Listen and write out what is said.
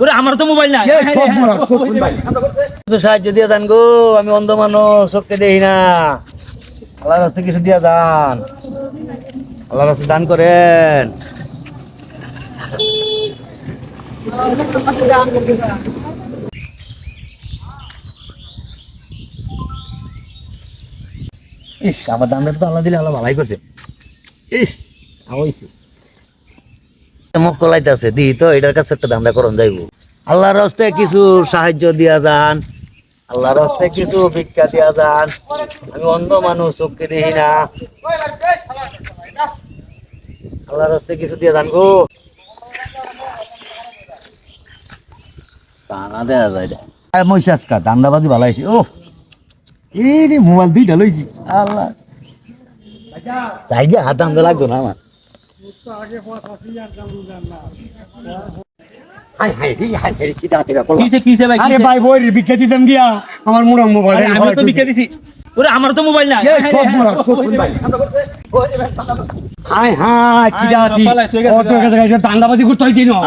ওরে আমার তো মোবাইল নাই। তো সাহায্য দিয়ে যান গো, আমি অন্ধ মানুষ, চোখকে দেখি না। আল্লাহর রাস্তায় কিছু দিয়ে যান, আল্লাহর রাস্তায় দান করেন। ইস, আমার দানটা তো আল্লাহ দিলে আল্লাহ ভালাই করছে। ইস, হইছে মুখ কলাইতেছে দি তো, এটার কাছে একটা দান্দা করন যাইব। আল্লাহর রাস্তায় কিছু সাহায্য দিয়া যান, আল্লাহর রাস্তায় কিছু ভিক্ষা দিয়া যান। আমি অন্ধ মানুষ, চোখকে দেখি না। আল্লাহর রাস্তায় কিছু দিয়া যান গো। টানা দেয়া যায় না মহিষাসকা, দান্দাবাজি ভালো হয়েছে। ও এই রে, মোবাইল দুইটা লইছি। আল্লাহ জায়গা হাত দান্দা লাগতো না আমার। কিসে ভাই? আরে ভাই বই বিখ্যাত দিতাম গিয়া আমার মুড়া মোবাইল। আমি তো বিকে দিছি। ওরে আমার তো মোবাইল নাই। হাই হাই কি জাতি, কপালে চলে গেছে। কত গেছে দান্দাবাজি করতে হইছে না।